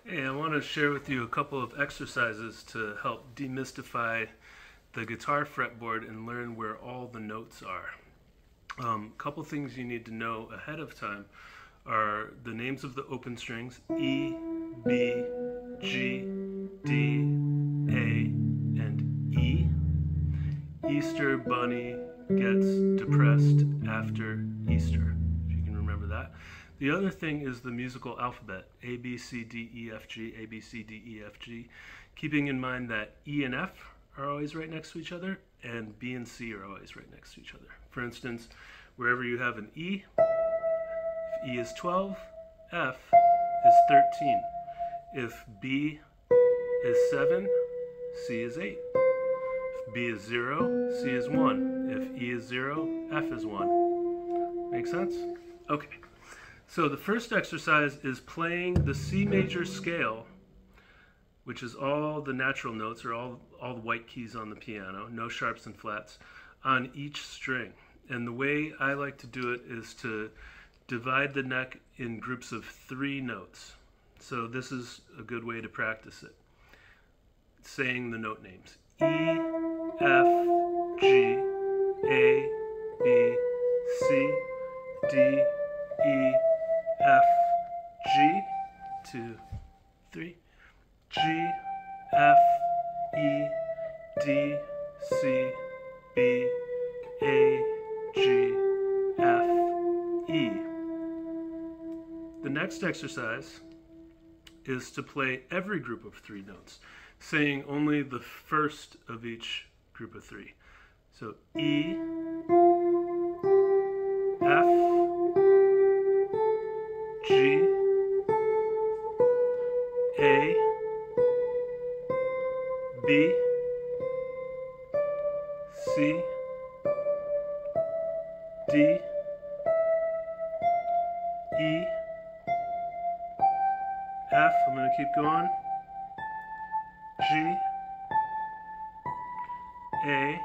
Hey, I want to share with you a couple of exercises to help demystify the guitar fretboard and learn where all the notes are. Couple things you need to know ahead of time are the names of the open strings, E, B, G, D, A, and E. Easter Bunny gets depressed after Easter, if you can remember that. The other thing is the musical alphabet, A, B, C, D, E, F, G, A, B, C, D, E, F, G, keeping in mind that E and F are always right next to each other, and B and C are always right next to each other. For instance, wherever you have an E, if E is 12, F is 13. If B is 7, C is 8. If B is 0, C is 1. If E is 0, F is 1. Make sense? Okay. So the first exercise is playing the C major scale, which is all the natural notes, or all the white keys on the piano, no sharps and flats, on each string. And the way I like to do it is to divide the neck in groups of 3 notes. So this is a good way to practice it. Saying the note names. E, F, G, A, B, C, D, E, F, G, 2, 3, G, F, E, D, C, B, A, G, F, E. The next exercise is to play every group of 3 notes, saying only the first of each group of 3. So E, F, G, A, B, C, D, E, F, I'm going to keep going, G, A,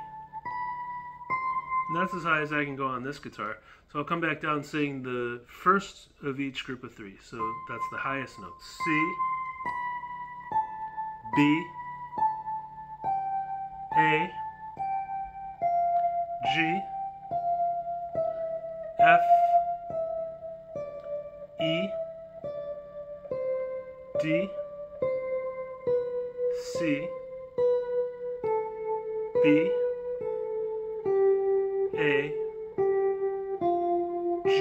and that's as high as I can go on this guitar. So I'll come back down saying the first of each group of 3. So that's the highest note. C, B, A, G, F, E, D, C, B, A, G.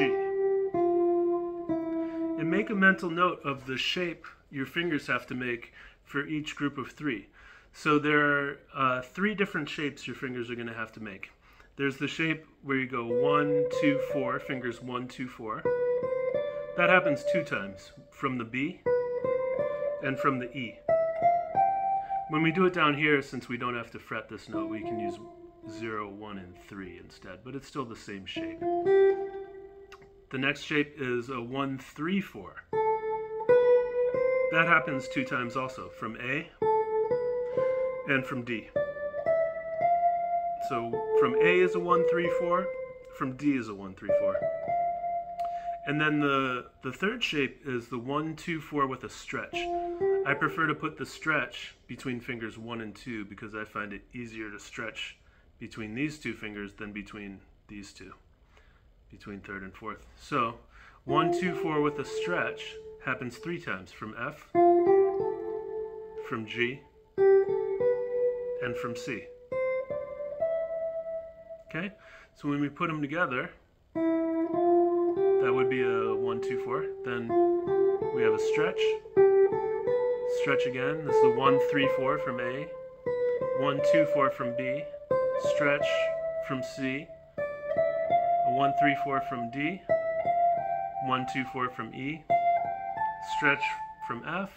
And make a mental note of the shape your fingers have to make for each group of 3. So there are 3 different shapes your fingers are going to have to make. There's the shape where you go 1, 2, 4, fingers 1, 2, 4. That happens 2 times, from the B and from the E. When we do it down here, since we don't have to fret this note, we can use 0, 1, and 3 instead, but it's still the same shape. The next shape is a 1, 3, 4. That happens 2 times also, from A and from D. So from A is a 1, 3, 4, from D is a 1, 3, 4. And then the third shape is the 1, 2, 4 with a stretch. I prefer to put the stretch between fingers 1 and 2 because I find it easier to stretch between these 2 fingers than between these 2, between 3rd and 4th. So 1, 2, 4 with a stretch happens 3 times, from F, from G, and from C. Okay, so when we put them together, that would be a 1, 2, 4. Then we have a stretch. Stretch again. This is a 1, 3, 4 from A. 1, 2, 4 from B. Stretch from C. A 1, 3, 4 from D. 1, 2, 4 from E. Stretch from F.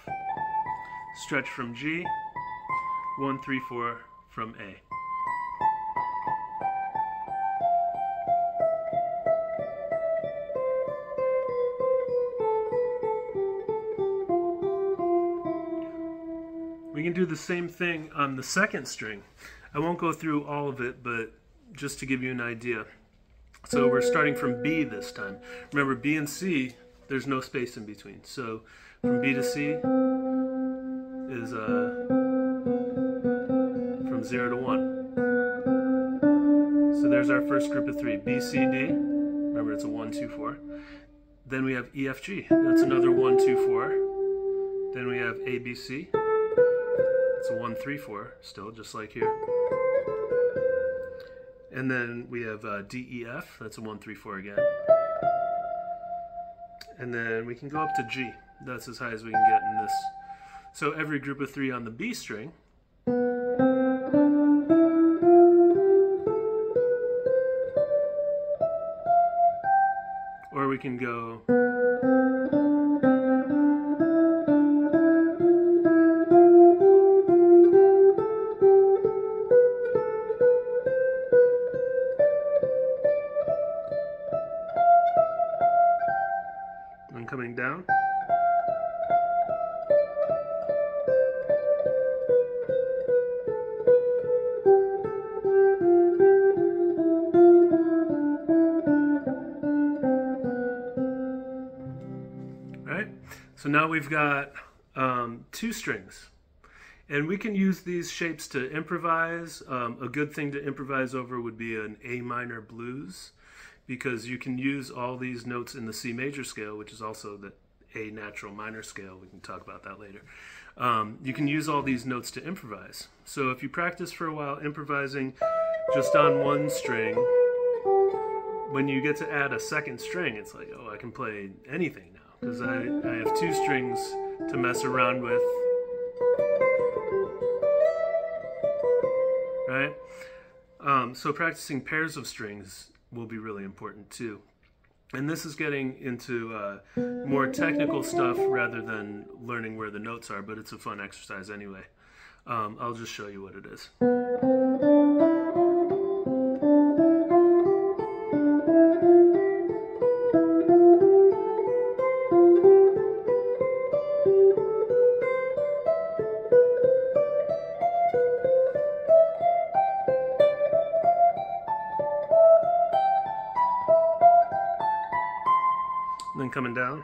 Stretch from G. 1, 3, 4 from A. We can do the same thing on the second string. I won't go through all of it, but just to give you an idea. So we're starting from B this time. Remember, B and C, there's no space in between. So from B to C, is from 0 to 1. So there's our first group of 3, B, C, D. Remember, it's a 1, 2, 4. Then we have E, F, G. That's another 1, 2, 4. Then we have A, B, C. It's a 1, 3, 4, still, just like here. And then we have D, E, F. That's a 1, 3, 4 again. And then we can go up to G. That's as high as we can get in this. So every group of 3 on the B string. Or we can go and coming down. Right? So now we've got 2 strings. And we can use these shapes to improvise. A good thing to improvise over would be an A minor blues, because you can use all these notes in the C major scale, which is also the A natural minor scale. We can talk about that later. You can use all these notes to improvise. So if you practice for a while improvising just on one string, when you get to add a second string, it's like, oh, I can play anything now, because I have 2 strings to mess around with. Right? So practicing pairs of strings will be really important too. And this is getting into more technical stuff rather than learning where the notes are, but it's a fun exercise anyway. I'll just show you what it is. And then coming down.